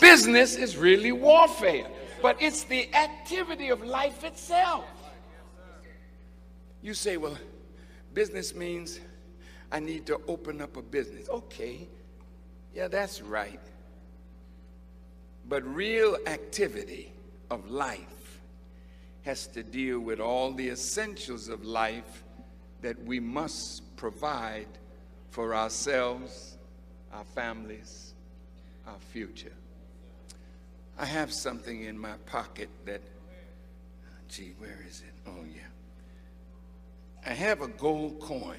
Business is really warfare, but it's the activity of life itself. You say, well, business means I need to open up a business. Okay, yeah, that's right. But real activity of life has to deal with all the essentials of life that we must provide for ourselves, our families, our future. I have something in my pocket that, gee, where is it? Oh, yeah. I have a gold coin.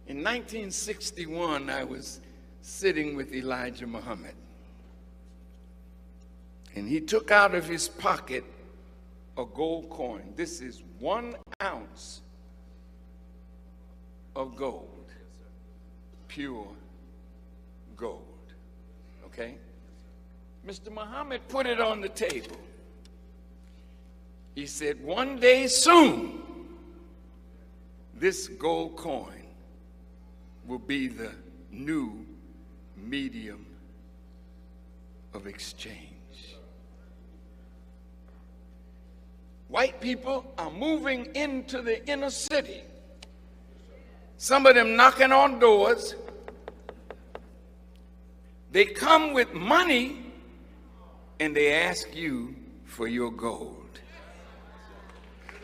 In 1961, I was sitting with Elijah Muhammad, and he took out of his pocket a gold coin. This is 1 ounce of gold, pure gold, okay? Mr. Muhammad put it on the table. He said, one day soon, this gold coin will be the new medium of exchange. White people are moving into the inner city. Some of them knocking on doors. They come with money and they ask you for your gold.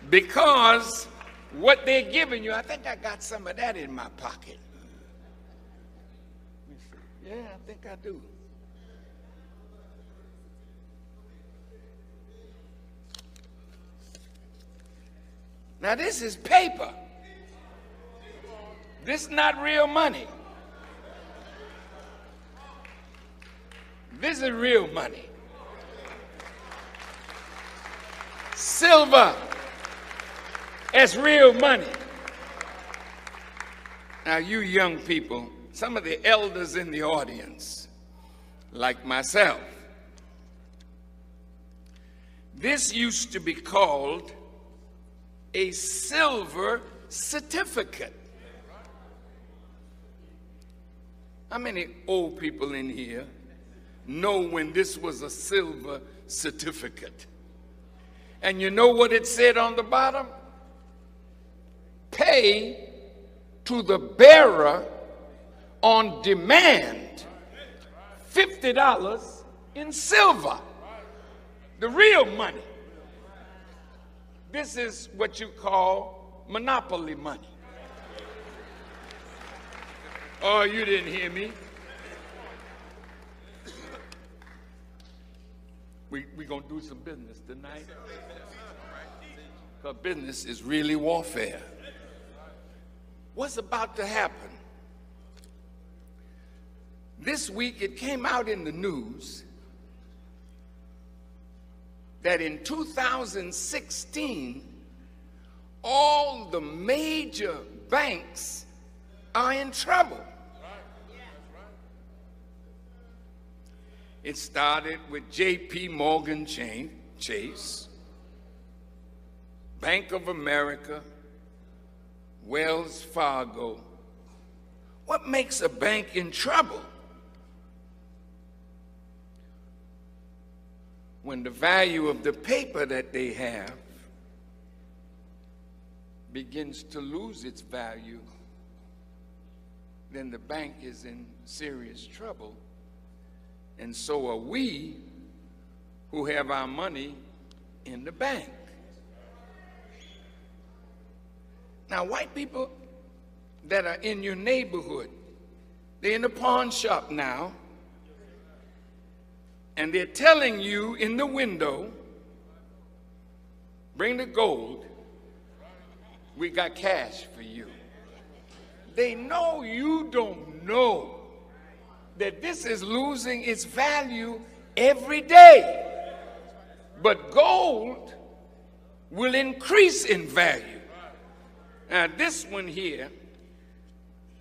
Because what they're giving you, I think I got some of that in my pocket. Yeah, I think I do. Now this is paper. This is not real money. This is real money. Silver is real money. Now you young people, some of the elders in the audience, like myself, this used to be called a silver certificate. How many old people in here know when this was a silver certificate? And you know what it said on the bottom? Pay to the bearer on demand $50 in silver, the real money. This is what you call monopoly money. Oh, you didn't hear me. We're going to do some business tonight. Because business is really warfare. What's about to happen? This week it came out in the news that in 2016, all the major banks are in trouble. It started with J.P. Morgan Chase, Bank of America, Wells Fargo. What makes a bank in trouble? When the value of the paper that they have begins to lose its value, then the bank is in serious trouble. And so are we who have our money in the bank. Now, white people that are in your neighborhood, they're in the pawn shop now, and they're telling you in the window, bring the gold, we got cash for you. They know you don't know that this is losing its value every day. But gold will increase in value. Now this one here,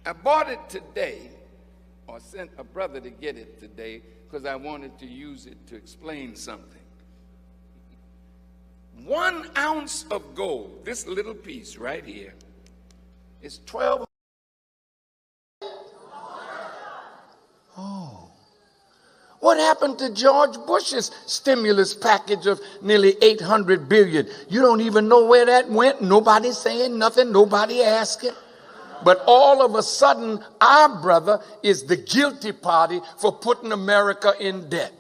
I bought it today, or sent a brother to get it today, because I wanted to use it to explain something. 1 ounce of gold, this little piece right here, is 12. What happened to George Bush's stimulus package of nearly $800 billion? You don't even know where that went. Nobody's saying nothing. Nobody asking. But all of a sudden, our brother is the guilty party for putting America in debt.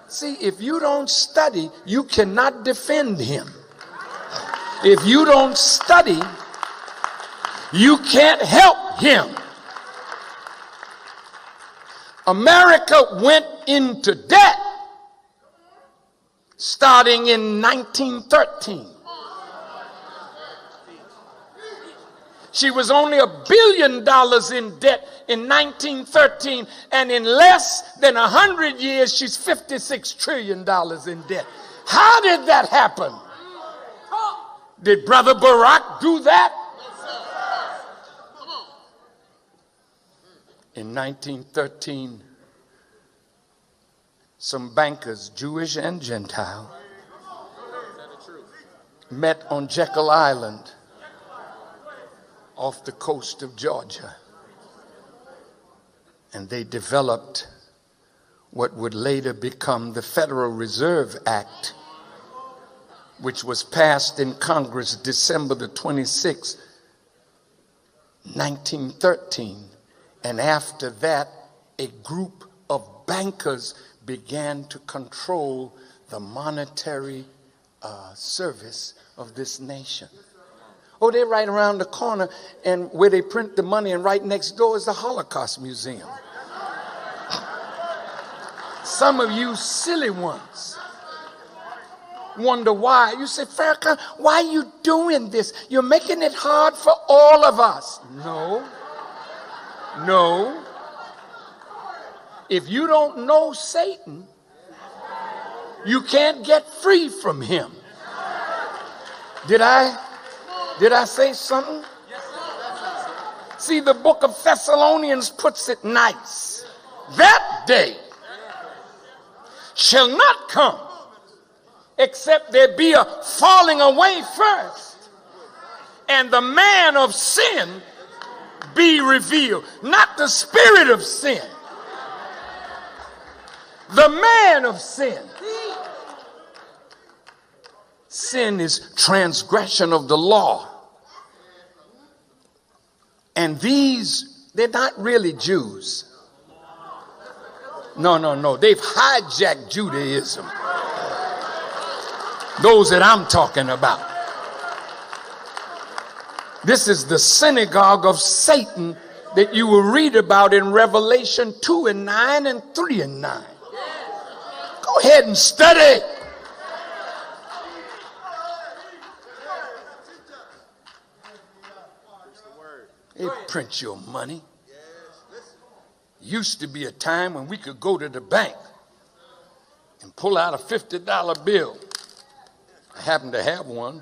See, if you don't study, you cannot defend him. If you don't study, you can't help him. America went into debt starting in 1913. She was only $1 billion in debt in 1913, and in less than 100 years, she's $56 trillion in debt. How did that happen? Did Brother Barack do that? In 1913, some bankers, Jewish and Gentile, met on Jekyll Island off the coast of Georgia, and they developed what would later become the Federal Reserve Act, which was passed in Congress December the 26th, 1913. And after that, a group of bankers began to control the monetary service of this nation. Oh, they're right around the corner, and where they print the money, and right next door is the Holocaust Museum. Some of you silly ones wonder why. You say, Farrakhan, why are you doing this? You're making it hard for all of us. No. If you don't know Satan, you can't get free from him. Did I say something? See, the book of Thessalonians puts it nice. That day shall not come except there be a falling away first, and the man of sin be revealed. Not the spirit of sin. The man of sin. Sin is transgression of the law. And these, they're not really Jews. No. They've hijacked Judaism. Those that I'm talking about. This is the synagogue of Satan that you will read about in Revelation 2:9 and 3:9. Go ahead and study. They print your money. Used to be a time when we could go to the bank and pull out a $50 bill. I happen to have one.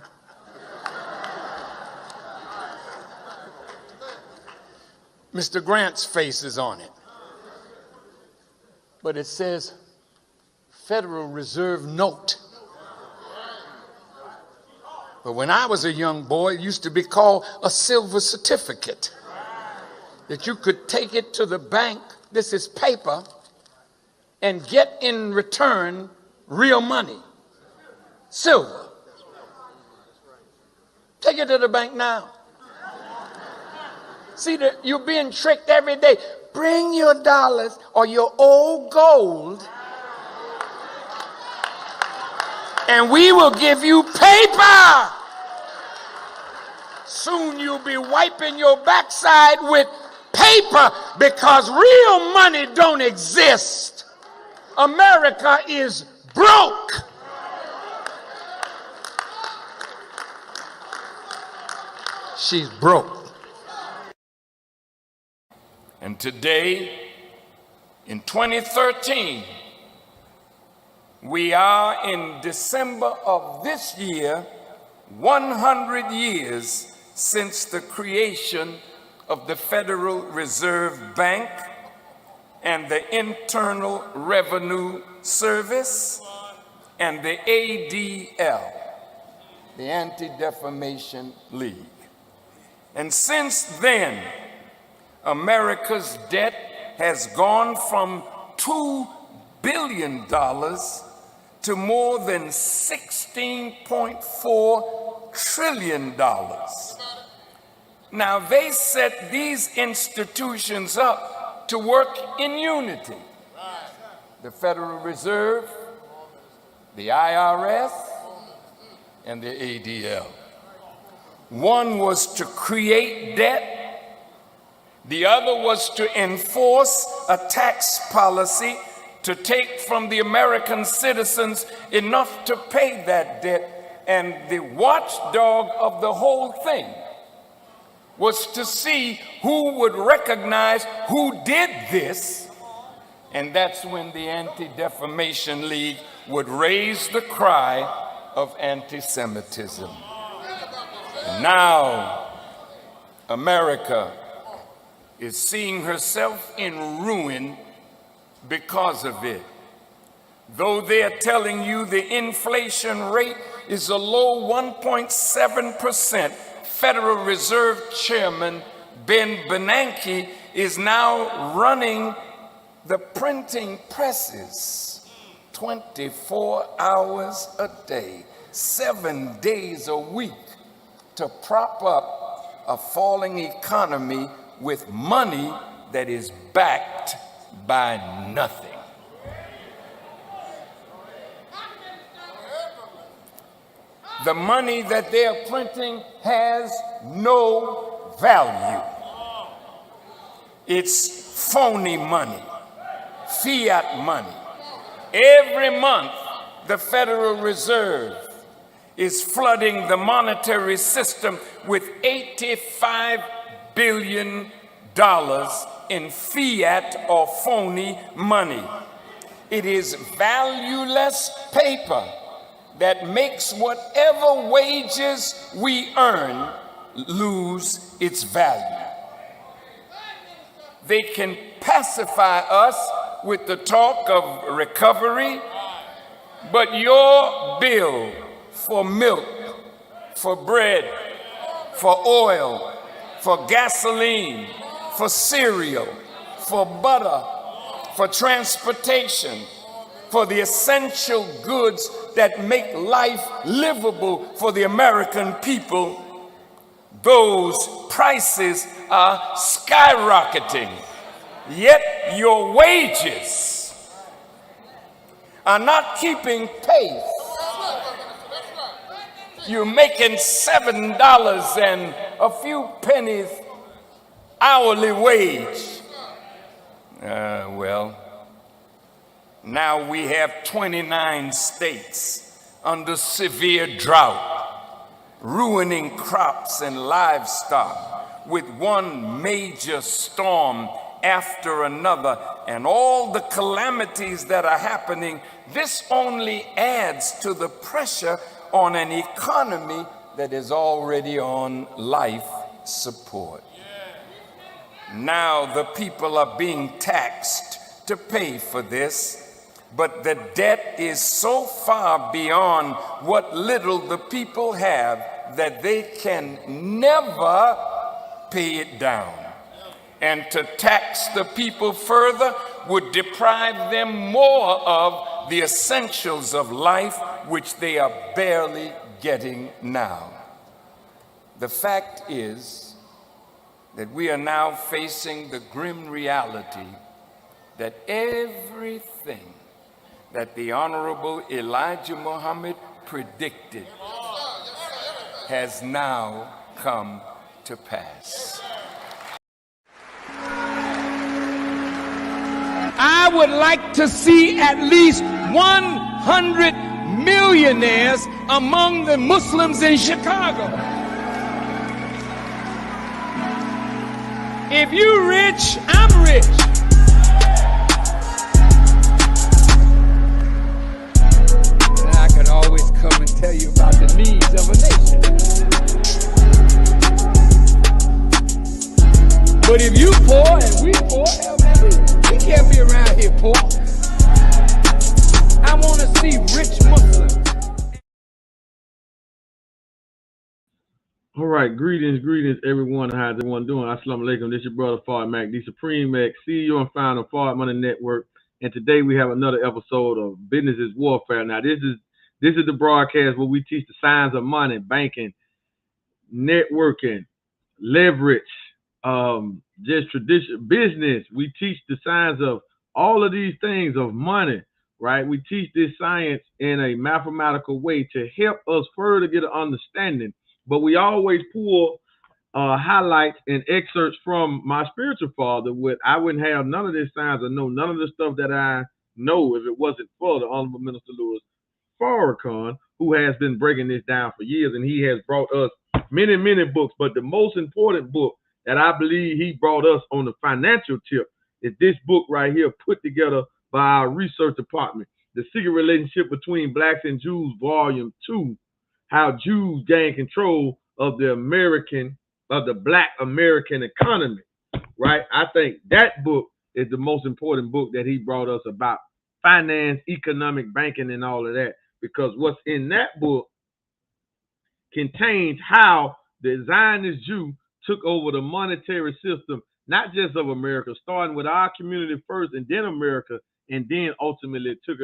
Mr. Grant's face is on it. But it says Federal Reserve Note. But when I was a young boy, it used to be called a silver certificate. That you could take it to the bank, this is paper, and get in return real money. Silver. Take it to the bank now. See, you're being tricked every day. Bring your dollars or your old gold, and we will give you paper. Soon you'll be wiping your backside with paper because real money don't exist. America is broke. She's broke. And today, in 2013, we are in December of this year, 100 years since the creation of the Federal Reserve Bank and the Internal Revenue Service and the ADL, the Anti-Defamation League. And since then, America's debt has gone from $2 billion to more than $16.4 trillion. Now, they set these institutions up to work in unity. The Federal Reserve, the IRS, and the ADL. One was to create debt. The other was to enforce a tax policy to take from the American citizens enough to pay that debt. And the watchdog of the whole thing was to see who would recognize who did this. And that's when the Anti-Defamation League would raise the cry of anti-Semitism. And now, America is seeing herself in ruin because of it. Though they're telling you the inflation rate is a low 1.7%, Federal Reserve Chairman Ben Bernanke is now running the printing presses 24 hours a day, 7 days a week to prop up a falling economy with money that is backed by nothing. The money that they are printing has no value. It's phony money, fiat money. Every month, the Federal Reserve is flooding the monetary system with $85 billion in fiat or phony money. It is valueless paper that makes whatever wages we earn lose its value. They can pacify us with the talk of recovery, but your bill for milk, for bread, for oil, for gasoline, for cereal, for butter, for transportation, for the essential goods that make life livable for the American people, those prices are skyrocketing. Yet your wages are not keeping pace. You're making $7 and a few pennies hourly wage. Well, now we have 29 states under severe drought, ruining crops and livestock with one major storm after another, and all the calamities that are happening. This only adds to the pressure on an economy that is already on life support. Now the people are being taxed to pay for this, but the debt is so far beyond what little the people have that they can never pay it down. And to tax the people further would deprive them more of the essentials of life, which they are barely getting now. The fact is that we are now facing the grim reality that everything that the Honorable Elijah Muhammad predicted has now come to pass. I would like to see at least 100 millionaires among the Muslims in Chicago. If you're rich, I'm rich. And I can always come and tell you about the needs of a nation. But if you poor and we poor, we can't be around here poor. I want to see rich Muslims. All right, greetings, everyone. How's everyone doing? Assalamu alaikum. This is your brother, Mahdi, Supreme Mac, CEO and founder of Forward Money Network, and today we have another episode of Business is Warfare. Now, this is the broadcast where we teach the science of money, banking, networking, leverage, just traditional business. We teach the science of all of these things of money, right? We teach this science in a mathematical way to help us further get an understanding. But we always pull highlights and excerpts from my spiritual father. I wouldn't have none of this science or know none of the stuff that I know if it wasn't for the Honorable Minister Louis Farrakhan, who has been breaking this down for years, and he has brought us many, many books. But the most important book that I believe he brought us on the financial tip is this book right here, put together by our research department, The Secret Relationship Between Blacks and Jews, Volume 2, How Jews Gain Control of the Black American Economy, right? I think that book is the most important book that he brought us about finance, economic, banking, and all of that, because what's in that book contains how the Zionist Jew took over the monetary system, not just of America, starting with our community first and then America, and then ultimately took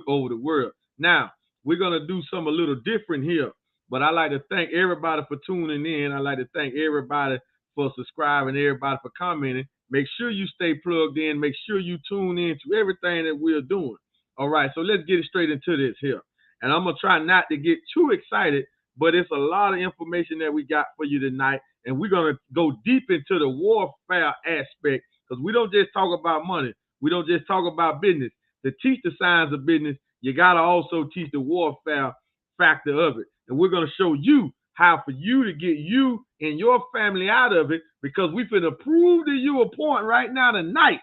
over the world. Now, we're going to do something a little different here, but I like to thank everybody for tuning in. I like to thank everybody for subscribing, everybody for commenting. Make sure you stay plugged in. Make sure you tune in to everything that we're doing. All right, so let's get straight into this here. And I'm going to try not to get too excited, but it's a lot of information that we got for you tonight. And we're going to go deep into the warfare aspect, because we don't just talk about money. We don't just talk about business. To teach the science of business, you got to also teach the warfare factor of it. And we're going to show you how for you to get you and your family out of it, because we finna prove to you a point right now tonight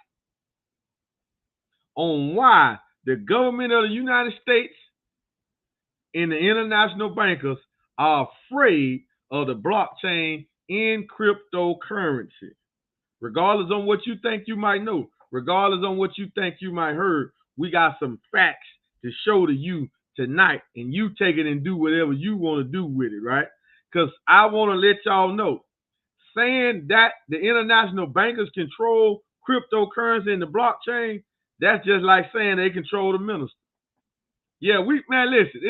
on why the government of the United States and the international bankers are afraid of the blockchain in cryptocurrency. Regardless on what you think you might know, regardless on what you think you might heard, we got some facts to show to you tonight, and you take it and do whatever you want to do with it, right? Because I want to let y'all know, saying that the international bankers control cryptocurrency and the blockchain, that's just like saying they control the minister. Yeah, listen,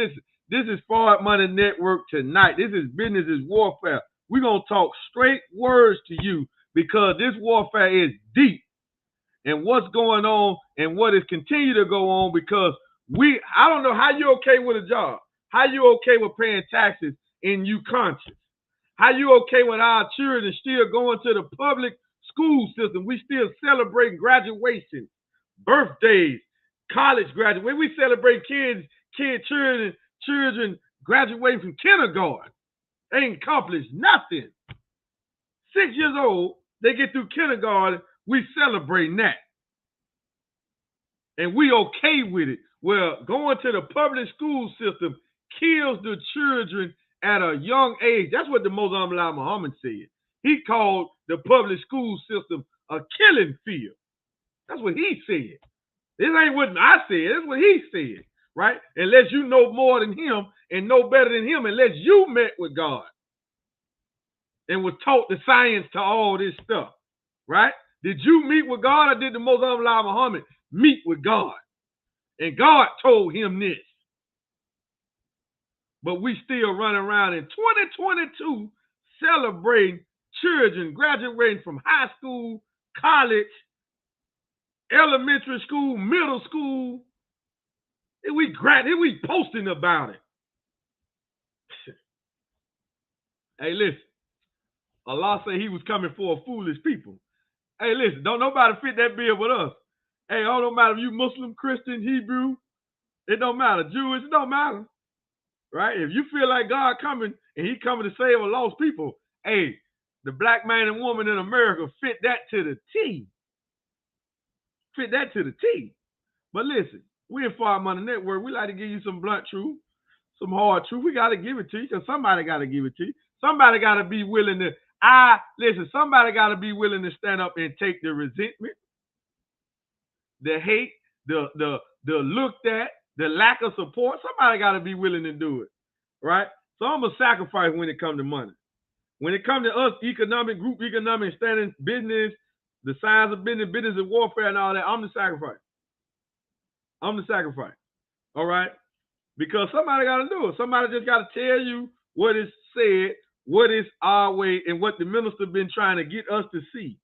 this is Forward Money Network tonight. This is Business is Warfare. We're going to talk straight words to you, because this warfare is deep. And what's going on and what is continue to go on, because I don't know how you okay with a job, how you okay with paying taxes and you conscious, how you okay with our children still going to the public school system. We still celebrate graduation, birthdays, college graduation. We celebrate children graduating from kindergarten. They ain't accomplished nothing. 6 years old, they get through kindergarten, we celebrate that. And we okay with it. Well, going to the public school system kills the children at a young age. That's what the Moshe Muhammad said. He called the public school system a killing field. That's what he said. This ain't what I said. That's what he said, right? Unless you know more than him and know better than him, unless you met with God and was taught the science to all this stuff, right? Did you meet with God, or did the Moshe Muhammad meet with God? And God told him this. But we still run around in 2022 celebrating children graduating from high school, college, elementary school, middle school. And we posting about it. Hey, listen. Allah said he was coming for a foolish people. Hey, listen, don't nobody fit that bill with us. Hey, it don't matter if you Muslim, Christian, Hebrew, it don't matter. Jewish, it don't matter. Right? If you feel like God coming and he coming to save a lost people, hey, the black man and woman in America fit that to the T. Fit that to the T. But listen, we in Forward Money Network, we like to give you some blunt truth, some hard truth. We got to give it to you, because somebody got to give it to you. Somebody got to be willing to, somebody got to be willing to stand up and take the resentment, the hate, the looked at, the lack of support. Somebody got to be willing to do it, right? So I'm a sacrifice when it comes to money. When it comes to us, group economic, standing business, the science of business and warfare and all that, I'm the sacrifice. I'm the sacrifice. All right? Because somebody got to do it. Somebody just got to tell you what is said, what is our way, and what the minister been trying to get us to see.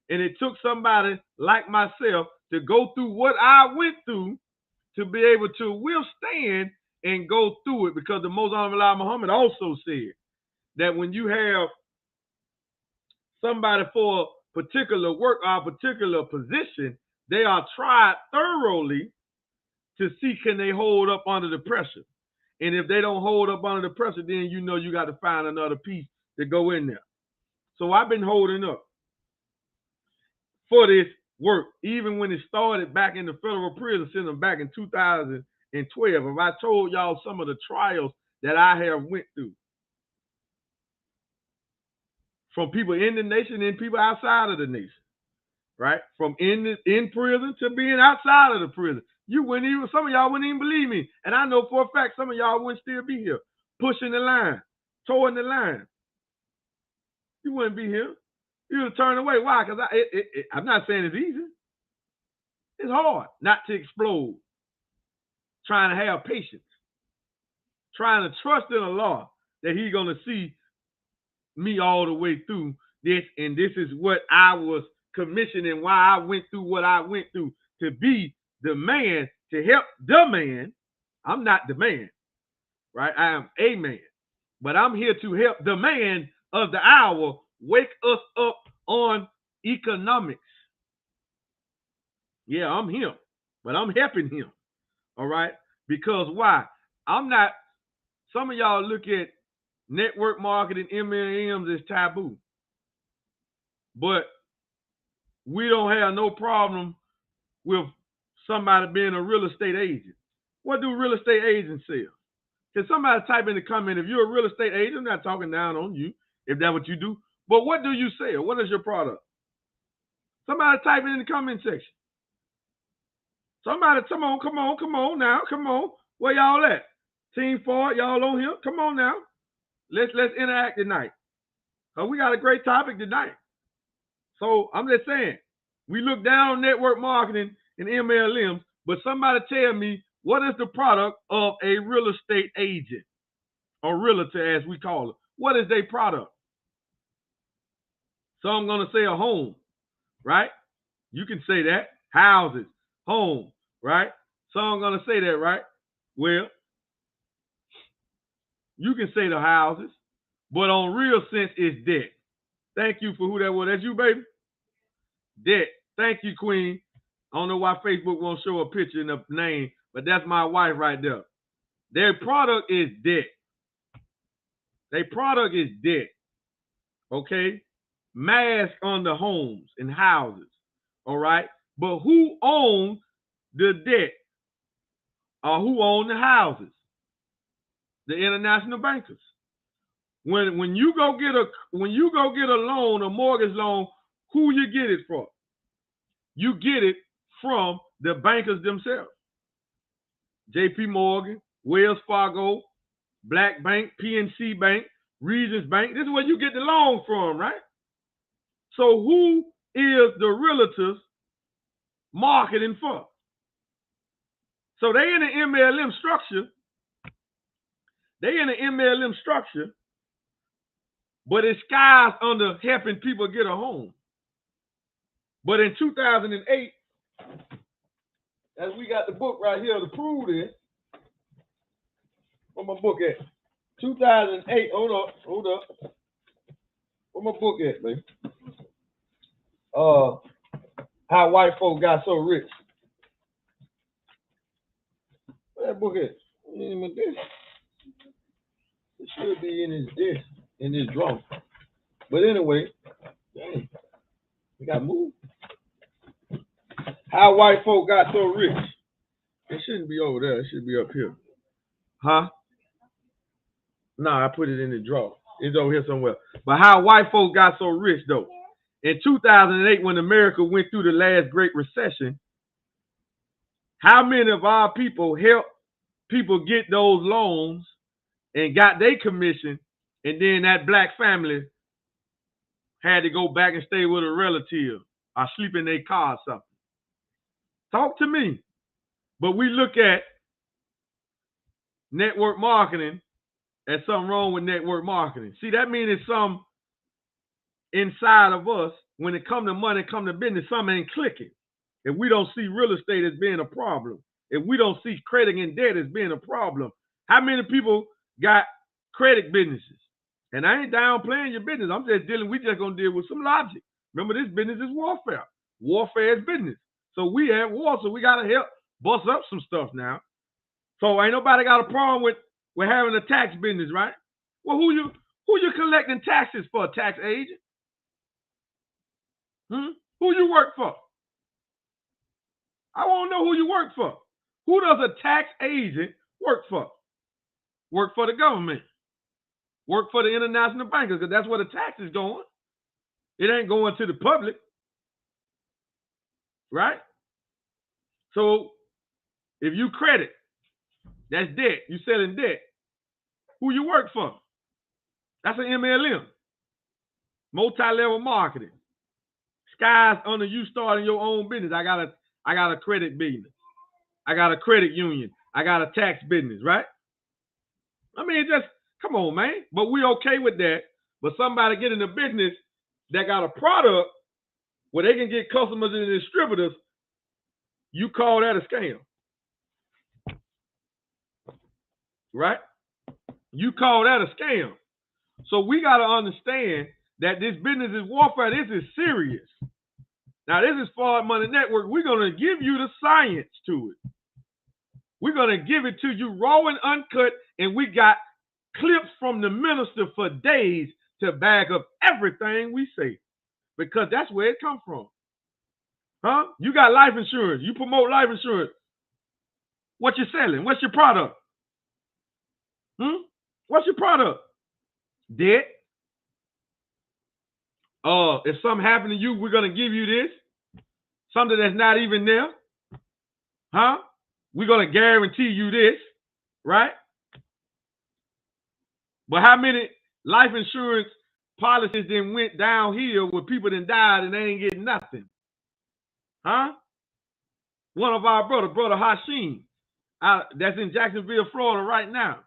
And it took somebody like myself to go through what I went through to be able to withstand and go through it, because the Most Honorable Allah Muhammad also said that when you have somebody for a particular work or a particular position, they are tried thoroughly to see can they hold up under the pressure. And if they don't hold up under the pressure, then you know you got to find another piece to go in there. So I've been holding up for this work, even when it started back in the federal prison system back in 2012. If I told y'all some of the trials that I have went through, from people in the nation and people outside of the nation, right? From in prison to being outside of the prison. You wouldn't even, some of y'all wouldn't even believe me. And I know for a fact some of y'all wouldn't still be here, pushing the line, towing the line. You wouldn't be here. You would turn away. Why? Because I'm not saying it's easy. It's hard not to explode. Trying to have patience. Trying to trust in Allah that He's going to see me all the way through this. And this is what I was commissioned and why I went through what I went through, to be the man, to help the man. I'm not the man, right? I am a man. But I'm here to help the man of the hour wake us up on economics. Yeah, I'm him, but I'm helping him. All right? Because why? I'm not, some of y'all look at network marketing, MLMs as taboo. But we don't have no problem with somebody being a real estate agent. What do real estate agents sell? Can somebody type in the comment, if you're a real estate agent, I'm not talking down on you, if that's what you do, but what do you sell? What is your product? Somebody type it in the comment section. Somebody, come on now, come on. Where y'all at? Team Ford, y'all on here? Come on now. Let's interact tonight. We got a great topic tonight. So I'm just saying, we look down on network marketing and MLMs, but somebody tell me, what is the product of a real estate agent or realtor, as we call it? What is their product? So I'm going to say a home, right? You can say that. Houses, home, right? So I'm going to say that, right? Well, you can say the houses, but on real sense, it's debt. Thank you for who that was. That's you, baby? Debt. Thank you, Queen. I don't know why Facebook won't show a picture and a name, but that's my wife right there. Their product is debt. Their product is debt. Okay? Mask on the homes and houses. All right? But who owns the debt? Or who owns the houses? The international bankers. When you go get a loan, a mortgage loan, who you get it from? You get it from the bankers themselves. JP Morgan, Wells Fargo, Black Bank, PNC Bank, Regions Bank. This is where you get the loan from, right? So who is the realtors marketing for? So they in the MLM structure. But it's skies under helping people get a home. But in 2008, as we got the book right here to prove this, where my book at? 2008, hold up. Where my book at, baby? How white folk got so rich. Where that book at? It should be in his drawer. But anyway, dang, we got moved. How white folk got so rich. It shouldn't be over there. It should be up here. Huh? No, I put it in the drawer. It's over here somewhere. But how white folk got so rich, though. In 2008, when America went through the last Great Recession, how many of our people helped people get those loans and got their commission, and then that black family had to go back and stay with a relative or sleep in their car or something? Talk to me. But we look at network marketing as something wrong with network marketing. See, that means it's some inside of us, when it comes to money, come to business, something ain't clicking. If we don't see real estate as being a problem, if we don't see credit and debt as being a problem, how many people got credit businesses? And I ain't downplaying your business. I'm just we just gonna deal with some logic. Remember, this business is warfare. Warfare is business. So we at war, so we gotta help bust up some stuff now. So ain't nobody got a problem with having a tax business, right? Well, who you collecting taxes for, a tax agent? Who you work for? I want to know who you work for. Who does a tax agent work for? Work for the government. Work for the international bankers, because that's where the tax is going. It ain't going to the public. Right? So if you credit, that's debt. You selling debt. Who you work for? That's an MLM. Multi-level marketing. Sky's under you starting your own business. I got a credit business. I got a credit union. I got a tax business, right? I mean, just come on, man. But we okay with that. But somebody get in a business that got a product where they can get customers and distributors, you call that a scam. Right? You call that a scam. So we got to understand that this business is warfare. This is serious. Now, this is Smart Money Network. We're going to give you the science to it. We're going to give it to you raw and uncut, and we got clips from the minister for days to back up everything we say, because that's where it comes from. Huh? You got life insurance. You promote life insurance. What you selling? What's your product? What's your product? Debt. If something happened to you, we're going to give you this. Something that's not even there. Huh? We're going to guarantee you this. Right? But how many life insurance policies then went downhill where people then died and they ain't getting nothing? Huh? One of our brother Hashim, that's in Jacksonville, Florida right now.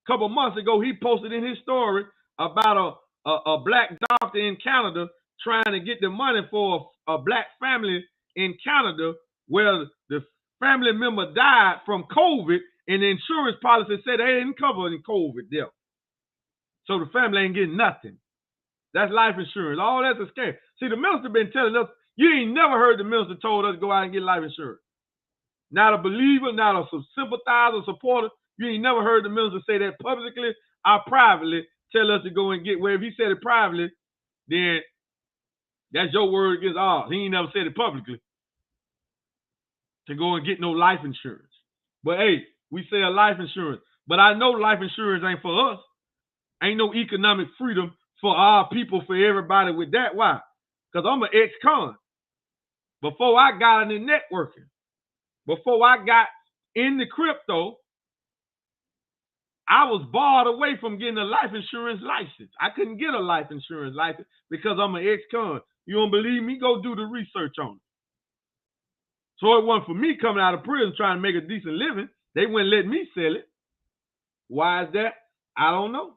A couple months ago, he posted in his story about a black doctor in Canada trying to get the money for a black family in Canada where the family member died from COVID, and the insurance policy said they didn't cover any COVID death. So the family ain't getting nothing. That's life insurance. All that's a scam. See, the minister been telling us, you ain't never heard the minister told us to go out and get life insurance. Not a believer, not a sympathizer, supporter. You ain't never heard the minister say that publicly or privately, tell us to go and get. Well, if he said it privately, then that's your word against ours. He ain't never said it publicly to go and get no life insurance. But hey, we sell life insurance. But I know life insurance ain't for us. Ain't no economic freedom for our people, for everybody with that. Why? Because I'm an ex-con. Before I got into networking, before I got into crypto, I was barred away from getting a life insurance license. I couldn't get a life insurance license because I'm an ex-con. You don't believe me? Go do the research on it. So it wasn't for me coming out of prison trying to make a decent living. They wouldn't let me sell it. Why is that? I don't know.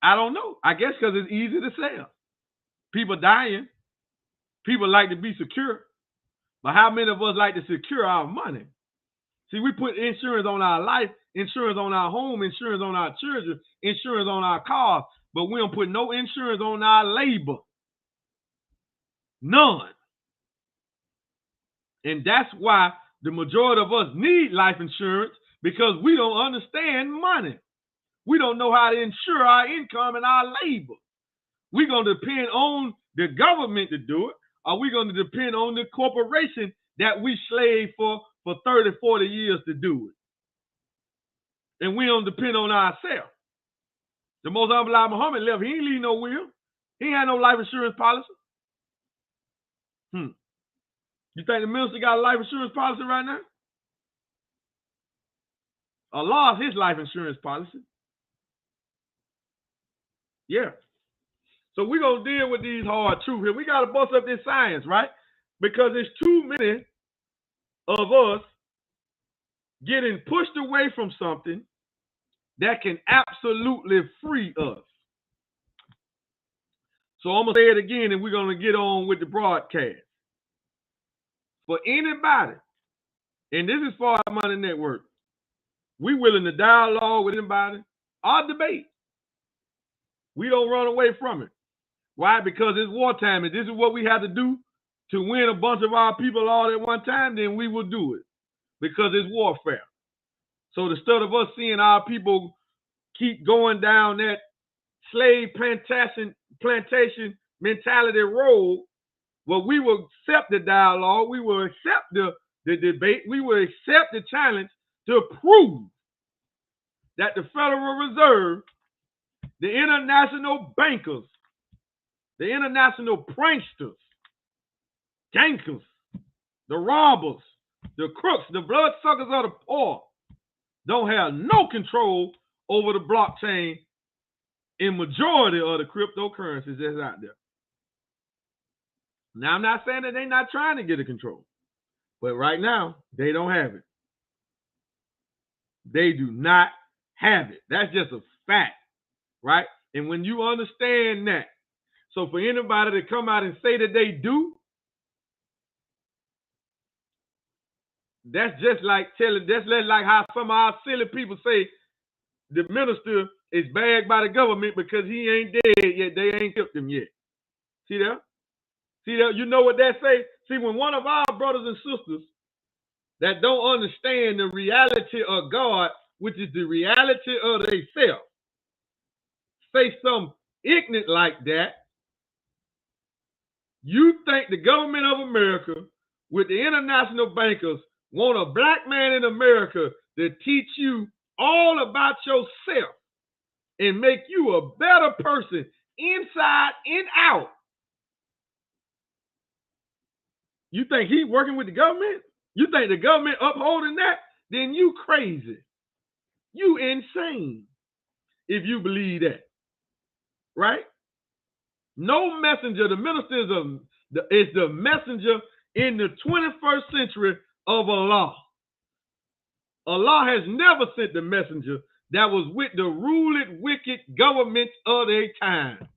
I guess because it's easy to sell. People dying. People like to be secure. But how many of us like to secure our money? See, we put insurance on our life, insurance on our home, insurance on our children, insurance on our cars, but we don't put no insurance on our labor. None. And that's why the majority of us need life insurance, because we don't understand money. We don't know how to insure our income and our labor. We're going to depend on the government to do it, or we're going to depend on the corporation that we slave for 30, 40 years to do it. And we don't depend on ourselves. The Most Honorable Muhammad left, he ain't leave no will. He ain't had no life insurance policy. You think the minister got a life insurance policy right now? Allah is his life insurance policy. Yeah. So we're going to deal with these hard truths here. We got to bust up this science, right? Because there's too many of us getting pushed away from something that can absolutely free us. So I'm going to say it again, and we're going to get on with the broadcast. For anybody, and this is for our Money Network, we willing to dialogue with anybody or debate. We don't run away from it. Why? Because it's wartime, and this is what we have to do to win a bunch of our people all at one time, then we will do it. Because it's warfare. So instead of us seeing our people keep going down that slave plantation mentality road, well, we will accept the dialogue, we will accept the debate, we will accept the challenge to prove that the Federal Reserve, the international bankers, the international pranksters, gankers, the robbers, the crooks, the bloodsuckers of the poor, don't have no control over the blockchain in majority of the cryptocurrencies that's out there. Now, I'm not saying that they're not trying to get a control, but right now, they don't have it. They do not have it. That's just a fact, right? And when you understand that, so for anybody to come out and say that they do, that's just like how some of our silly people say the minister is bagged by the government because he ain't dead yet. They ain't killed him yet. See that? See that? You know what that say? See, when one of our brothers and sisters that don't understand the reality of God, which is the reality of themselves, say something ignorant like that, you think the government of America with the international bankers want a black man in America to teach you all about yourself and make you a better person inside and out. You think he working with the government? You think the government upholding that? Then you crazy. You insane if you believe that. Right? No messenger, the minister is the messenger in the 21st century of Allah. Allah has never sent the messenger that was with the ruling wicked governments of their time.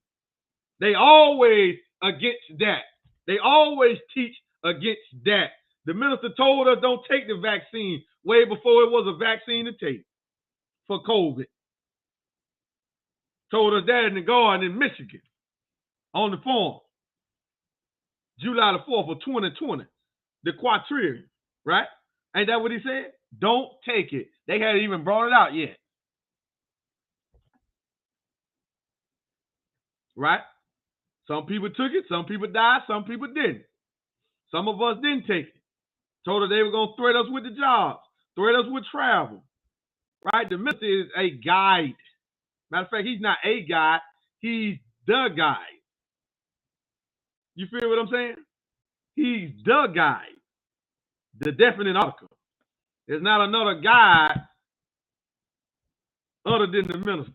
They always against that. They always teach against that. The minister told us don't take the vaccine way before it was a vaccine to take for COVID. Told us that in the garden in Michigan on the farm. July the 4th of 2020. The quadrillion, right? Ain't that what he said? Don't take it. They hadn't even brought it out yet. Right? Some people took it, some people died, some people didn't. Some of us didn't take it. Told us they were going to threat us with the jobs, threat us with travel. Right? The minister is a guide. Matter of fact, he's not a guide, he's the guide. You feel what I'm saying? He's the guide. The definite article. There's not another guide other than the minister.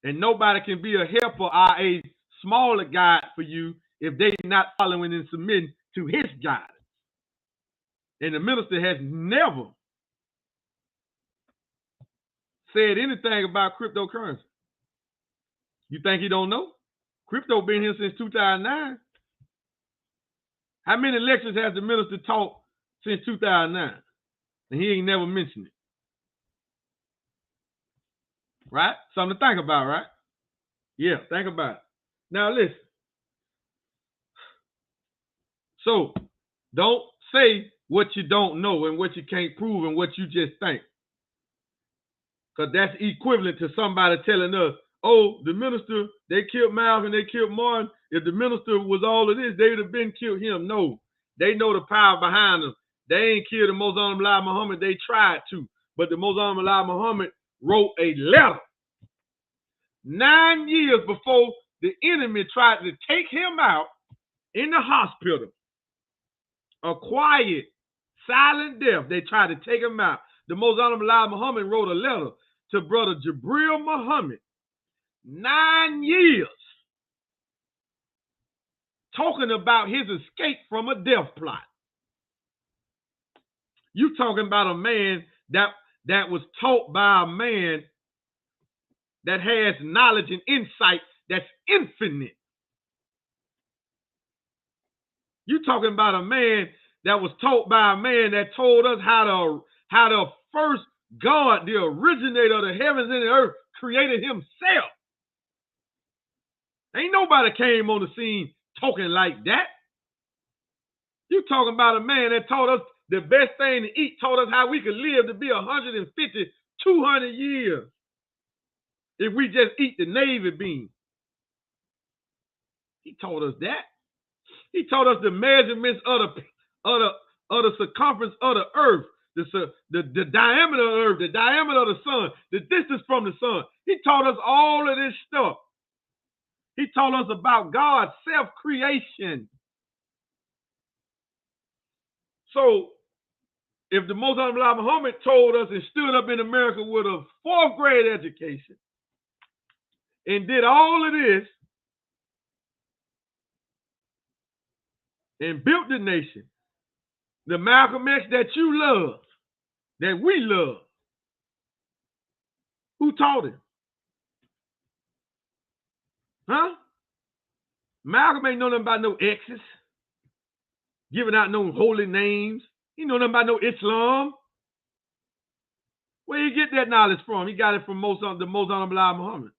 And nobody can be a helper or a smaller guide for you if they're not following and submitting to his guidance. And the minister has never said anything about cryptocurrency. You think he don't know? Crypto been here since 2009. How many lectures has the minister taught since 2009? And he ain't never mentioned it. Right? Something to think about, right? Yeah, think about it. Now listen. So, don't say what you don't know and what you can't prove and what you just think. Because that's equivalent to somebody telling us, oh, the minister, they killed Malcolm, they killed Martin. If the minister was all of this, they would have been killed him. No, they know the power behind them. They ain't killed the Most Honorable Allah Muhammad. They tried to. But the Most Honorable Allah Muhammad wrote a letter 9 years before the enemy tried to take him out in the hospital. A quiet, silent death. They tried to take him out. The Most Honorable Allah Muhammad wrote a letter to Brother Jabril Muhammad 9 years talking about his escape from a death plot. You talking about a man that was taught by a man that has knowledge and insight that's infinite. You talking about a man that was taught by a man that told us how the first God, the originator of the heavens and the earth, created himself. Ain't nobody came on the scene talking like that. You talking about a man that taught us the best thing to eat, taught us how we could live to be 150, 200 years if we just eat the navy bean. He taught us that. He taught us the measurements of the circumference of the earth, the diameter of the earth, the diameter of the sun, the distance from the sun. He taught us all of this stuff. He told us about God's self-creation. So, if the Most Honorable Muhammad told us and stood up in America with a 4th grade education and did all of this and built the nation, the Malcolm X that you love, that we love, who taught him? Huh? Malcolm ain't know nothing about no X's, giving out no holy names. He know nothing about no Islam. Where you get that knowledge from? He got it from the Most Honorable Muhammad.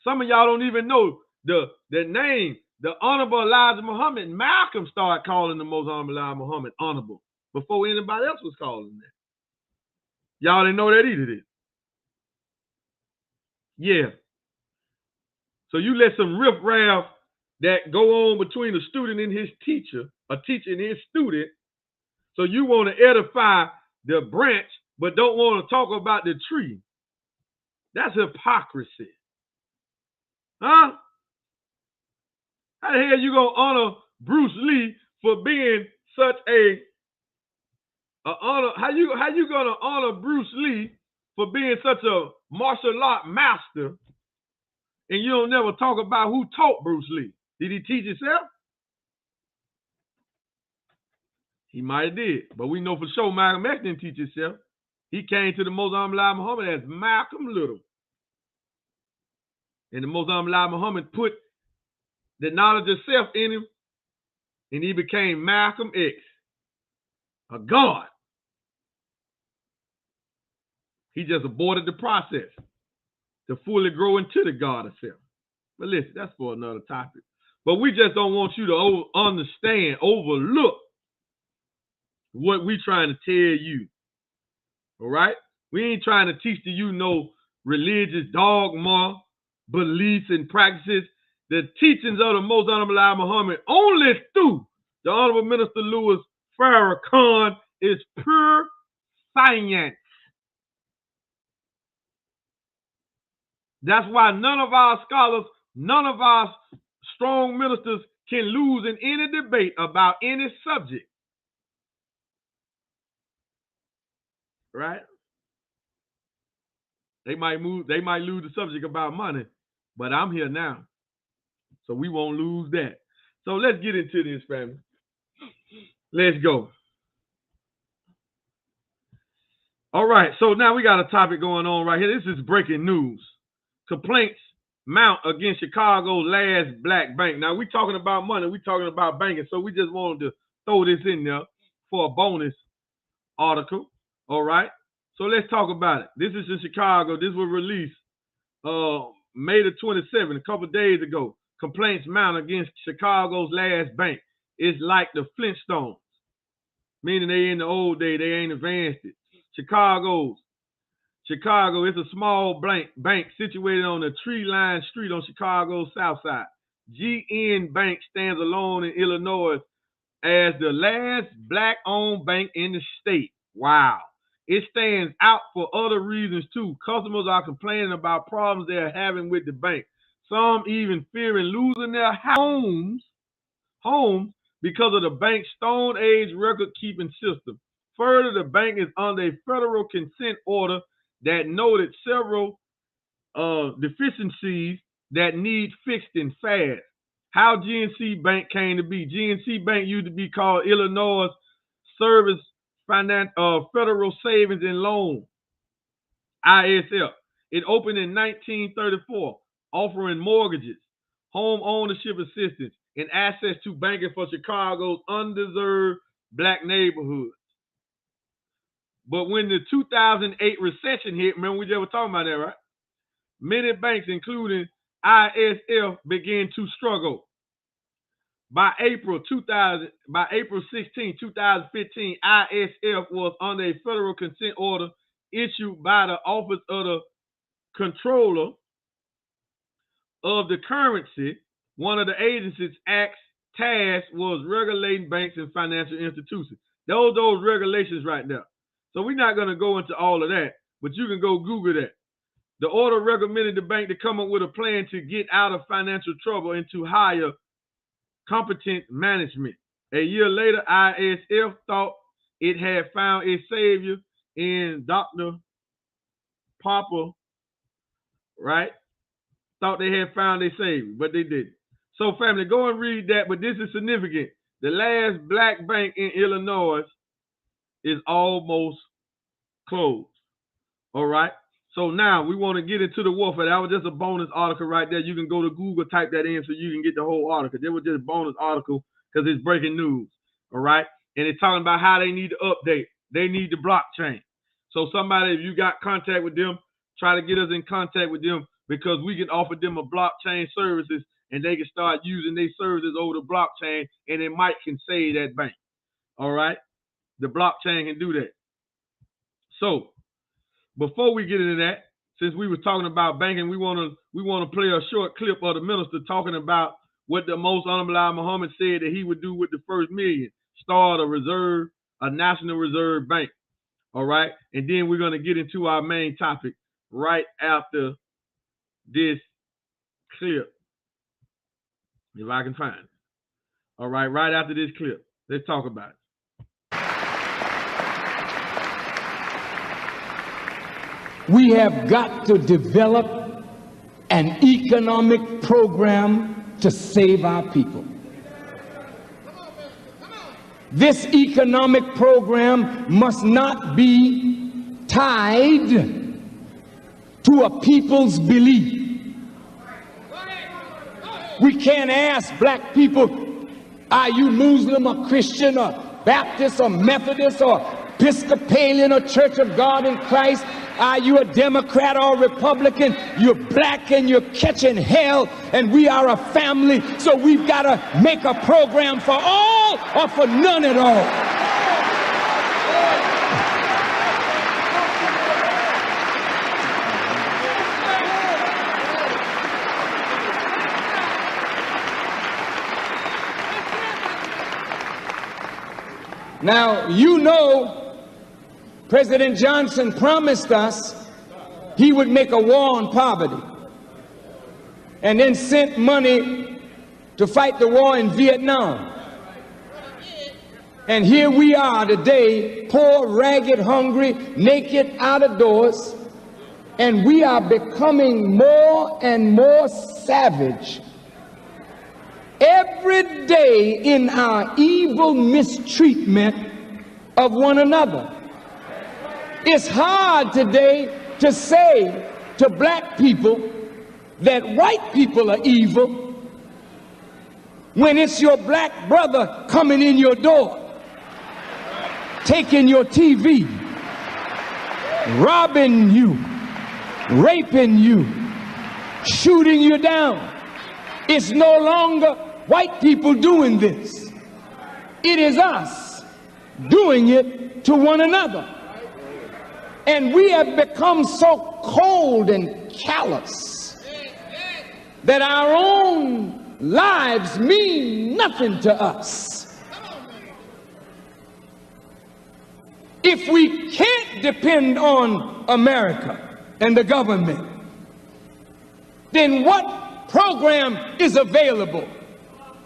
Some of y'all don't even know the name, the Honorable Elijah Muhammad. Malcolm started calling the Most Honorable Elijah Muhammad honorable before anybody else was calling that. Y'all didn't know that either, did? Yeah. So you let some riffraff that go on between a student and his teacher, a teacher and his student. So you want to edify the branch, but don't want to talk about the tree. That's hypocrisy. Huh? How the hell you gonna honor Bruce Lee for being such a honor? How you gonna honor Bruce Lee for being such a martial art master, and you don't never talk about who taught Bruce Lee? Did he teach himself? He might have did, but we know for sure Malcolm X didn't teach himself. He came to the Most Honorable Muhammad as Malcolm Little. And the Most Honorable Muhammad put the knowledge of self in him, and he became Malcolm X, a God. He just aborted the process to fully grow into the God of self. But listen, that's for another topic. But we just don't want you to overlook what we trying to tell you. All right? We ain't trying to teach to you no religious dogma, beliefs, and practices. The teachings of the Most Honorable Muhammad, only through the Honorable Minister Louis Farrakhan, is pure science. That's why none of our scholars, none of our strong ministers can lose in any debate about any subject. Right? They might lose the subject about money, but I'm here now. So we won't lose that. So let's get into this, family. Let's go. All right, so now we got a topic going on right here. This is breaking news. Complaints mount against Chicago's last black bank. Now, we're talking about money. We're talking about banking. So we just wanted to throw this in there for a bonus article. All right, so let's talk about it. This is in Chicago. This was released May the 27th, a couple of days ago. Complaints mount against Chicago's last bank. It's like the Flintstones, meaning they in the old day, they ain't advanced it. Chicago is a small bank situated on a tree-lined street on Chicago's south side. GN Bank stands alone in Illinois as the last black-owned bank in the state. Wow. It stands out for other reasons too. Customers are complaining about problems they're having with the bank. Some even fearing losing their homes because of the bank's Stone Age record-keeping system. Further, the bank is under a federal consent order that noted several deficiencies that need fixed and fast. How GNC Bank came to be. GNC Bank used to be called Illinois Service Federal Savings and Loan, ISF. It opened in 1934, offering mortgages, home ownership assistance, and access to banking for Chicago's undeserved black neighborhoods. But when the 2008 recession hit, remember we just were talking about that, right? Many banks, including ISF, began to struggle. By April 16, 2015, ISF was under a federal consent order issued by the Office of the Controller of the Currency. One of the agency's task was regulating banks and financial institutions. Those regulations right there. So we're not going to go into all of that, but you can go Google that. The order recommended the bank to come up with a plan to get out of financial trouble and to hire competent management. A year later, ISF thought it had found its savior in Dr. Popper, right? Thought they had found their savior, but they didn't. So family, go and read that, but this is significant. The last black bank in Illinois is almost closed, all right? So now we want to get into the warfare. That was just a bonus article right there. You can go to Google, type that in so you can get the whole article. That was just a bonus article because it's breaking news, all right? And it's talking about how they need to update. They need the blockchain. So somebody, if you got contact with them, try to get us in contact with them because we can offer them a blockchain services and they can start using their services over the blockchain and it might can save that bank, all right? The blockchain can do that. So before we get into that, since we were talking about banking, we want to play a short clip of the minister talking about what the most honorable Muhammad said that he would do with the first million, start a national reserve bank. All right, and then we're going to get into our main topic right after this clip, if I can find it. All right, right after this clip, let's talk about it. We have got to develop an economic program to save our people. This economic program must not be tied to a people's belief. We can't ask black people, are you Muslim or Christian or Baptist or Methodist or Episcopalian or Church of God in Christ? Are you a Democrat or Republican? You're black and you're catching hell, and we are a family, so we've got to make a program for all or for none at all. Now, you know, President Johnson promised us he would make a war on poverty and then sent money to fight the war in Vietnam. And here we are today, poor, ragged, hungry, naked, out of doors, and we are becoming more and more savage every day in our evil mistreatment of one another. It's hard today to say to black people that white people are evil when it's your black brother coming in your door, taking your TV, robbing you, raping you, shooting you down. It's no longer white people doing this. It is us doing it to one another. And we have become so cold and callous that our own lives mean nothing to us. If we can't depend on America and the government, then what program is available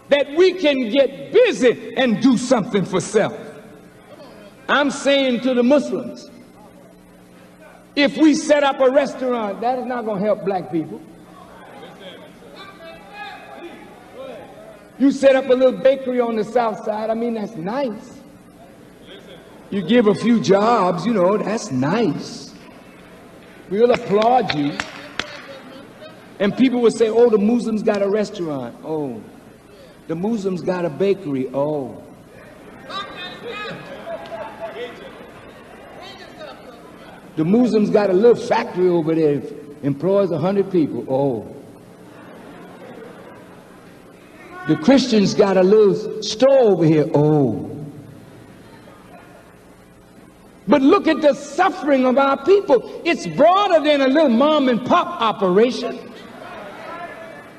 that we can get busy and do something for self? I'm saying to the Muslims, if we set up a restaurant, that is not going to help black people. You set up a little bakery on the south side, I mean, that's nice. You give a few jobs, you know, that's nice. We'll applaud you. And people will say, oh, the Muslims got a restaurant. Oh, the Muslims got a bakery. Oh. The Muslims got a little factory over there, employs 100 people. Oh. The Christians got a little store over here. Oh. But look at the suffering of our people. It's broader than a little mom and pop operation.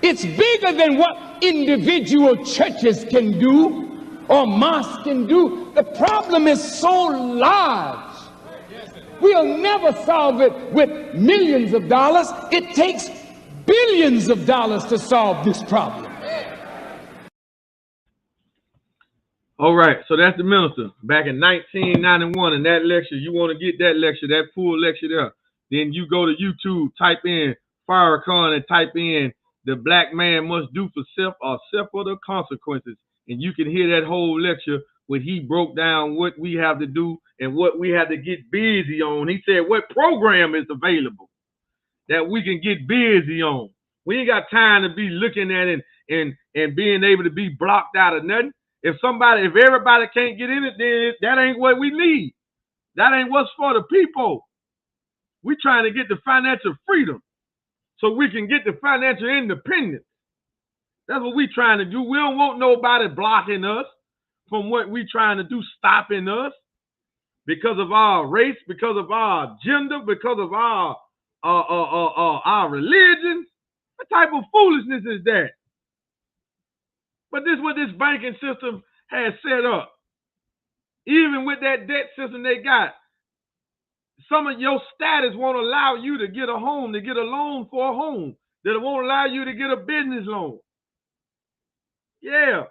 It's bigger than what individual churches can do or mosques can do. The problem is so large. We'll never solve it with millions of dollars. It takes billions of dollars to solve this problem. All right, so that's the minister back in 1991. In that lecture, you want to get that lecture, that full lecture there. Then you go to YouTube, type in Farrakhan and type in the black man must do for self or suffer the consequences. And you can hear that whole lecture when he broke down what we have to do and what we have to get busy on. He said what program is available that we can get busy on. We ain't got time to be looking at it and being able to be blocked out of nothing. If everybody can't get in it, then that ain't what we need. That ain't what's for the people. We trying to get the financial freedom so we can get the financial independence. That's what we trying to do. We don't want nobody blocking us from what we trying to do, stopping us because of our race, because of our gender, because of our religion. What type of foolishness is that? But this is what this banking system has set up. Even with that debt system they got, some of your status won't allow you to get a home, to get a loan for a home. That won't allow you to get a business loan. Yeah.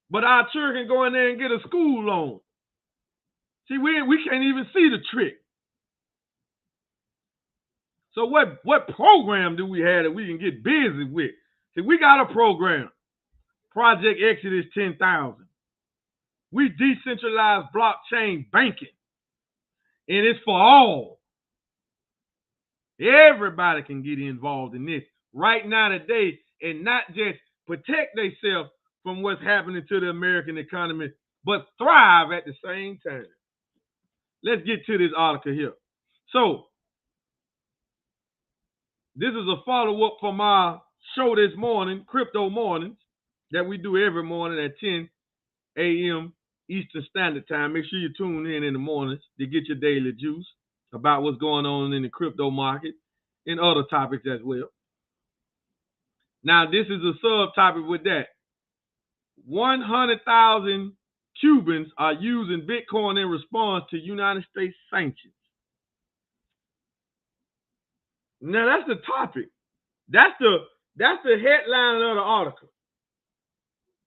But our children can go in there and get a school loan. See, we can't even see the trick. So what program do we have that we can get busy with? See, we got a program. Project Exodus 10,000. We decentralized blockchain banking. And it's for all. Everybody can get involved in this right now today and not just protect themselves from what's happening to the American economy, but thrive at the same time. Let's get to this article here. So, this is a follow-up from our show this morning, Crypto Mornings, that we do every morning at 10 a.m. Eastern Standard Time. Make sure you tune in the mornings to get your daily juice about what's going on in the crypto market and other topics as well. Now, this is a subtopic with that. 100,000 Cubans are using Bitcoin in response to United States sanctions. Now, that's the topic. That's the headline of the article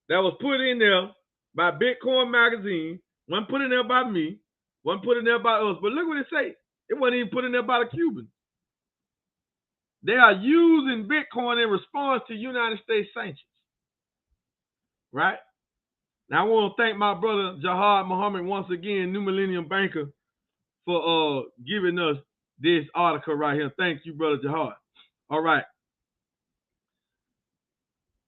that was put in there by Bitcoin Magazine. Wasn't put in there by me. Wasn't put in there by us. But look what it say. It wasn't even put in there by the Cubans. They are using Bitcoin in response to United States sanctions. Right? Now, I want to thank my brother Jihad Muhammad once again, New Millennium Banker, for giving us this article right here. Thank you, brother Jihad. All right.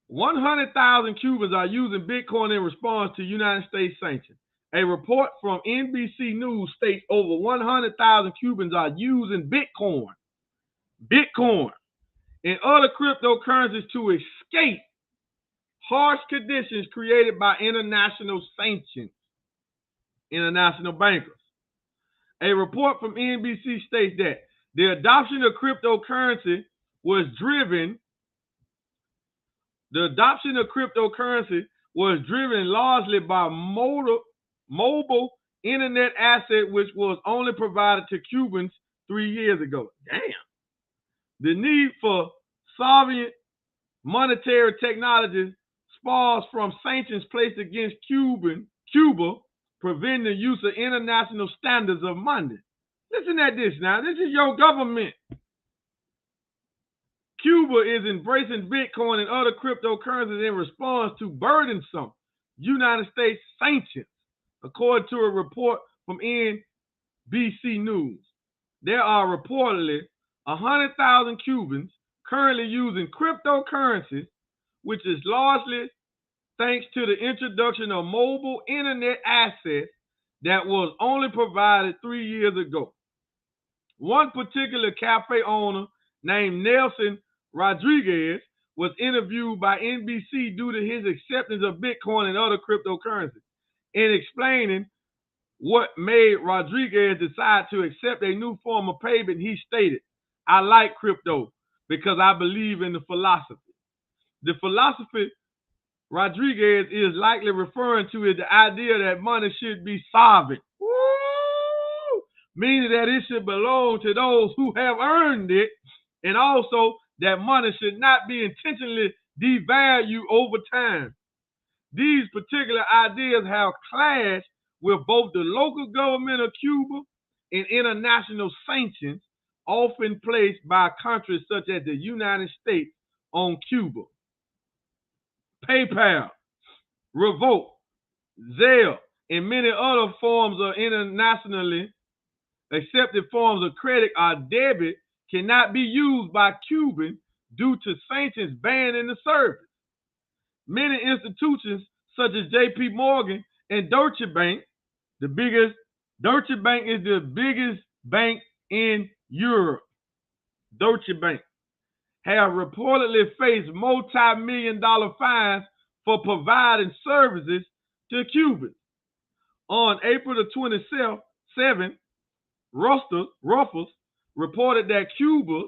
100,000 Cubans are using Bitcoin in response to United States sanctions. A report from NBC News states over 100,000 Cubans are using Bitcoin and other cryptocurrencies to escape harsh conditions created by international sanctions, international bankers. A report from NBC states that the adoption of cryptocurrency was driven largely by mobile internet asset, which was only provided to Cubans 3 years ago. Damn. The need for sovereign monetary technologies spars from sanctions placed against Cuba, preventing the use of international standards of money. Listen at this now. This is your government. Cuba is embracing Bitcoin and other cryptocurrencies in response to burdensome United States sanctions, according to a report from NBC News. There are reportedly 100,000 Cubans currently using cryptocurrencies, which is largely thanks to the introduction of mobile internet access that was only provided 3 years ago. One particular cafe owner named Nelson Rodriguez was interviewed by NBC due to his acceptance of Bitcoin and other cryptocurrencies. In explaining what made Rodriguez decide to accept a new form of payment, he stated, "I like crypto because I believe in the philosophy." The philosophy Rodriguez is likely referring to is the idea that money should be sovereign. Woo! Meaning that it should belong to those who have earned it, and also that money should not be intentionally devalued over time. These particular ideas have clashed with both the local government of Cuba and international sanctions often placed by countries such as the United States on Cuba. PayPal, Revolt, Zelle, and many other forms of internationally accepted forms of credit or debit cannot be used by Cubans due to sanctions banning the service. Many institutions such as J.P. Morgan and Deutsche Bank, Deutsche Bank is the biggest bank in Europe. Deutsche Bank have reportedly faced multi-million-dollar fines for providing services to Cubans. On April the 27th, Reuters reported that Cuba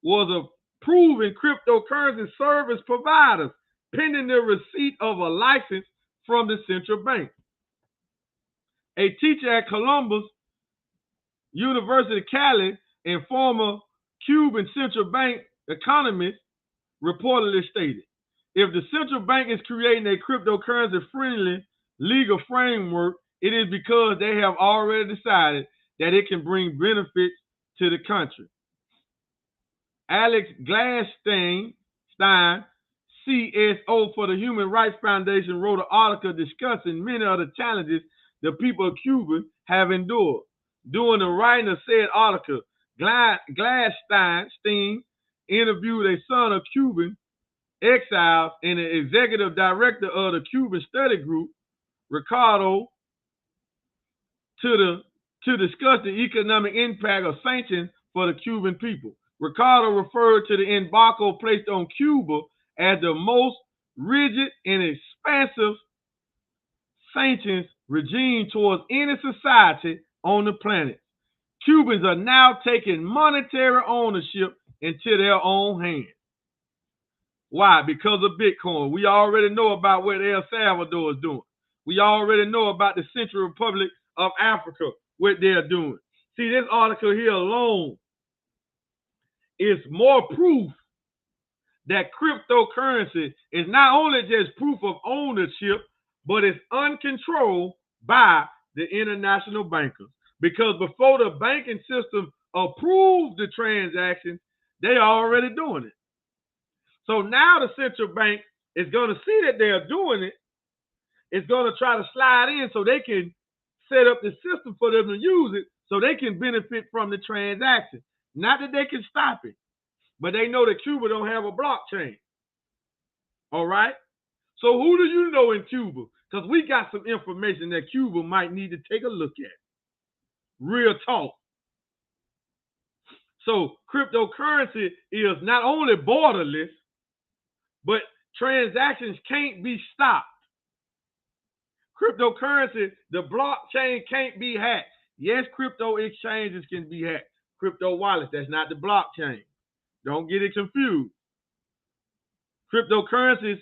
was approving cryptocurrency service providers pending the receipt of a license from the central bank. A teacher at Columbus University, Cali, and former Cuban central bank economist reportedly stated, "If the central bank is creating a cryptocurrency-friendly legal framework, it is because they have already decided that it can bring benefits to the country." Alex Gladstein, CSO for the Human Rights Foundation, wrote an article discussing many of the challenges the people of Cuba have endured. During the writing of said article, Gladstein interviewed a son of Cuban exiles and the executive director of the Cuban Study Group, Ricardo, to discuss the economic impact of sanctions for the Cuban people. Ricardo referred to the embargo placed on Cuba as the most rigid and expansive sanctions regime towards any society on the planet. Cubans are now taking monetary ownership into their own hands. Why? Because of Bitcoin. We already know about what El Salvador is doing. We already know about the Central Republic of Africa, what they're doing. See, this article here alone is more proof that cryptocurrency is not only just proof of ownership, but it's uncontrolled by the international bankers. Because before the banking system approved the transactions, they are already doing it. So now the central bank is going to see that they're doing it. It's going to try to slide in so they can set up the system for them to use it so they can benefit from the transaction. Not that they can stop it, but they know that Cuba don't have a blockchain. All right? So who do you know in Cuba? Because we got some information that Cuba might need to take a look at. Real talk. So cryptocurrency is not only borderless, but transactions can't be stopped. Cryptocurrency, the blockchain can't be hacked. Yes, crypto exchanges can be hacked. Crypto wallets, that's not the blockchain. Don't get it confused. Cryptocurrencies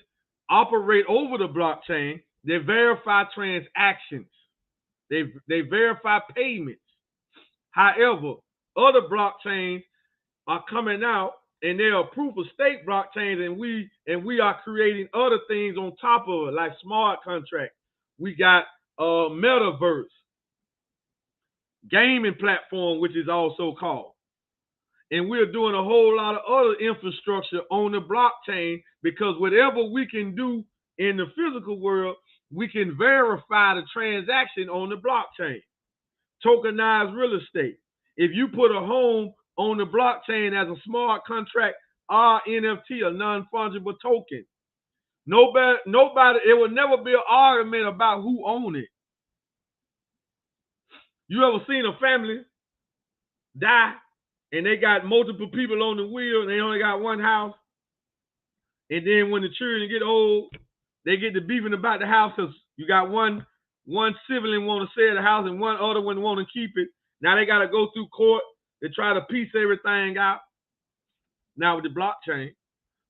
operate over the blockchain. They verify transactions. They verify payments. However, other blockchains are coming out and they are proof of stake blockchains, and we are creating other things on top of it, like smart contracts. We got metaverse, gaming platform, which is also called. And we're doing a whole lot of other infrastructure on the blockchain, because whatever we can do in the physical world, we can verify the transaction on the blockchain. tokenized real estate. If you put a home on the blockchain as a smart contract or NFT, a non-fungible token, nobody, it will never be an argument about who owns it. You ever seen a family die and they got multiple people on the wheel and they only got one house? And then when the children get old, they get to beefing about the house because you got one sibling want to sell the house and one other one want to keep it. Now they got to go through court to try to piece everything out. Now with the blockchain,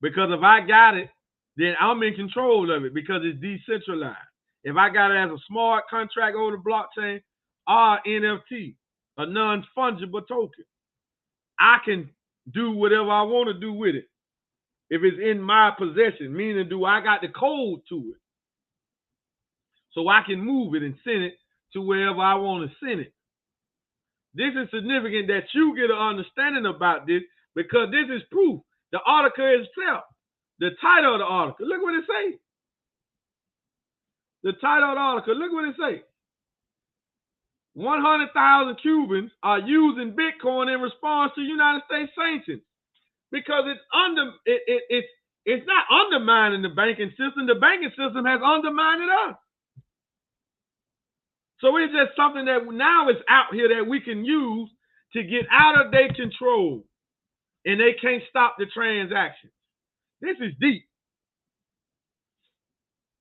because if I got it, then I'm in control of it because it's decentralized. If I got it as a smart contract over the blockchain or NFT, a non-fungible token, I can do whatever I want to do with it. If it's in my possession, meaning do I got the code to it? So I can move it and send it to wherever I want to send it. This is significant that you get an understanding about this because this is proof. The article itself, the title of the article, look what it says. The title of the article, look what it says. 100,000 Cubans are using Bitcoin in response to United States sanctions because it's not undermining the banking system. The banking system has undermined us. So it's just something that now is out here that we can use to get out of their control, and they can't stop the transactions. This is deep.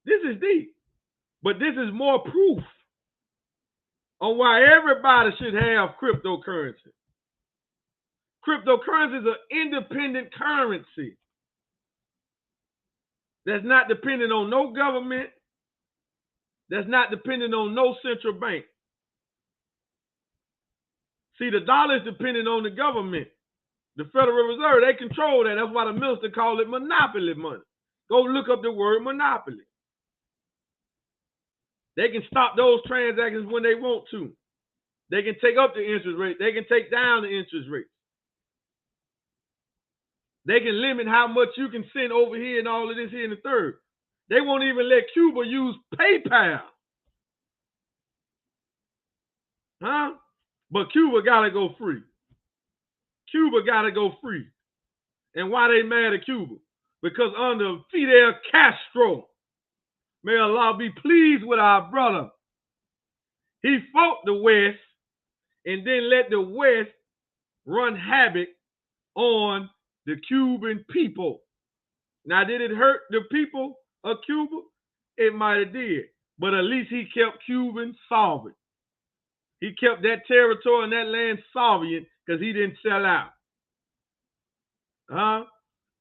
This is deep. But this is more proof on why everybody should have cryptocurrency. Cryptocurrency is an independent currency that's not dependent on no government, that's not dependent on no central bank. See, the dollar is dependent on the government. The Federal Reserve, they control that. That's why the minister call it monopoly money. Go look up the word monopoly. They can stop those transactions when they want to. They can take up the interest rate. They can take down the interest rate. They can limit how much you can send over here and all of this here in the third. They won't even let Cuba use PayPal. Huh? But Cuba got to go free. Cuba got to go free. And why they mad at Cuba? Because under Fidel Castro, may Allah be pleased with our brother, he fought the West and then let the West run havoc on the Cuban people. Now, did it hurt the people of Cuba? It might have did. But at least he kept Cubans sovereign. He kept that territory and that land sovereign because he didn't sell out.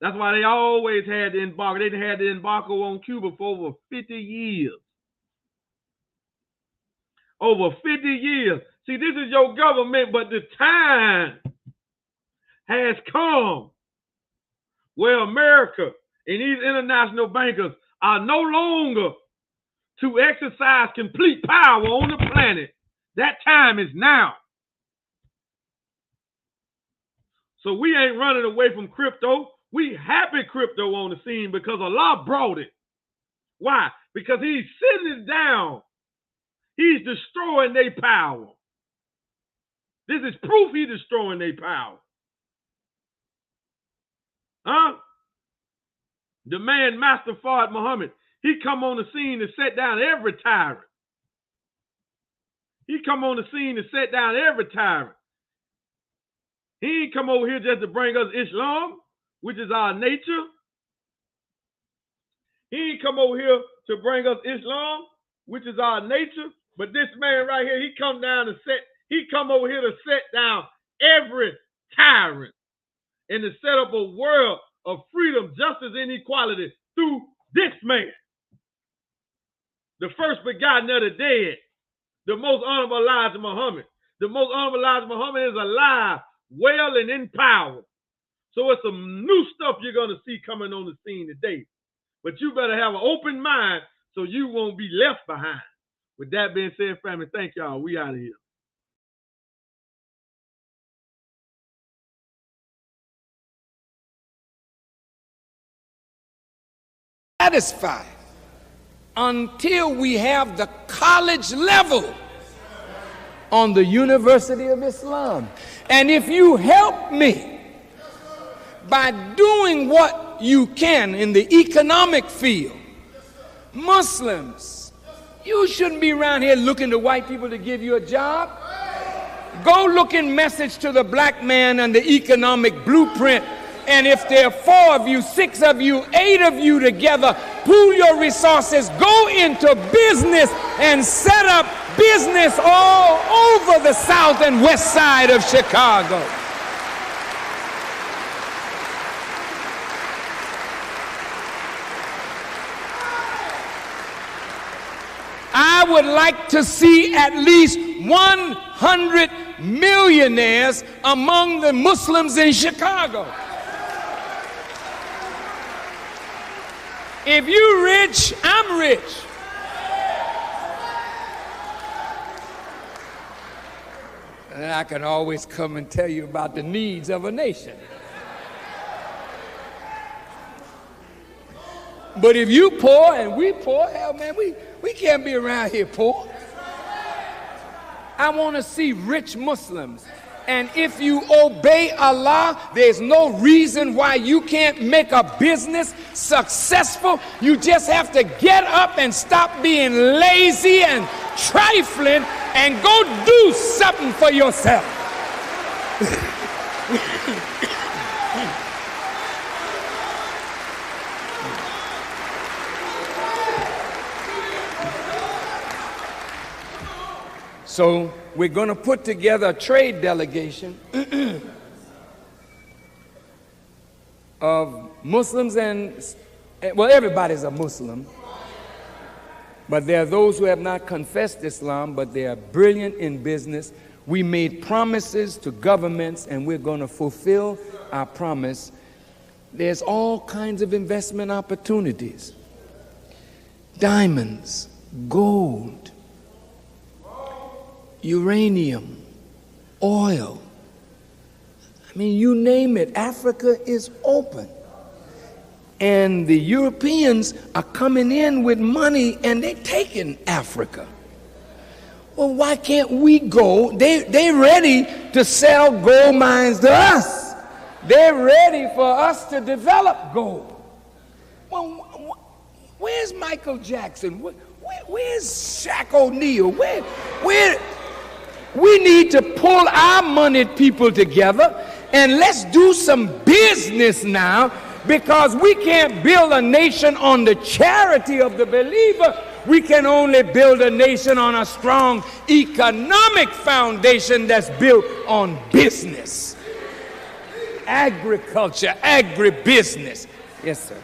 That's why they always had the embargo. They had the embargo on Cuba for over 50 years. Over 50 years. See, this is your government, but the time has come where America and these international bankers are no longer to exercise complete power on the planet. That time is now. So we ain't running away from crypto. We happy crypto on the scene because Allah brought it. Why? Because he's sitting it down. He's destroying their power. This is proof he's destroying their power. The man, Master Fard Muhammad, he come on the scene to set down every tyrant. He come on the scene to set down every tyrant. He ain't come over here just to bring us Islam, which is our nature. He ain't come over here to bring us Islam, which is our nature. But this man right here, he come over here to set down every tyrant and to set up a world of freedom, justice, and equality through this man. The first begotten of the dead, the most honorable Elijah Muhammad. The most honorable Elijah Muhammad is alive, well, and in power. So it's some new stuff you're going to see coming on the scene today. But you better have an open mind so you won't be left behind. With that being said, family, thank y'all. We out of here. Satisfied until we have the college level on the University of Islam. And if you help me by doing what you can in the economic field, Muslims, you shouldn't be around here looking to white people to give you a job. Go look in Message to the Black Man and the Economic Blueprint. And if there are 4 of you, 6 of you, 8 of you together, pool your resources, go into business and set up business all over the south and west side of Chicago. I would like to see at least 100 millionaires among the Muslims in Chicago. If you're rich, I'm rich. And I can always come and tell you about the needs of a nation. But if you poor and we poor, hell man, we can't be around here poor. I want to see rich Muslims. And if you obey Allah, there's no reason why you can't make a business successful. You just have to get up and stop being lazy and trifling and go do something for yourself. So we're going to put together a trade delegation of Muslims and, well, everybody's a Muslim. But there are those who have not confessed Islam, but they are brilliant in business. We made promises to governments, and we're going to fulfill our promise. There's all kinds of investment opportunities. Diamonds, gold, uranium, oil. I mean, you name it, Africa is open. And the Europeans are coming in with money and they're taking Africa. Well, why can't we go? They're ready to sell gold mines to us. They're ready for us to develop gold. Well, where's Michael Jackson? Where's Shaq O'Neal? Where? We need to pull our moneyed people together and let's do some business now, because we can't build a nation on the charity of the believer. We can only build a nation on a strong economic foundation that's built on business, agriculture, agribusiness. Yes, sir.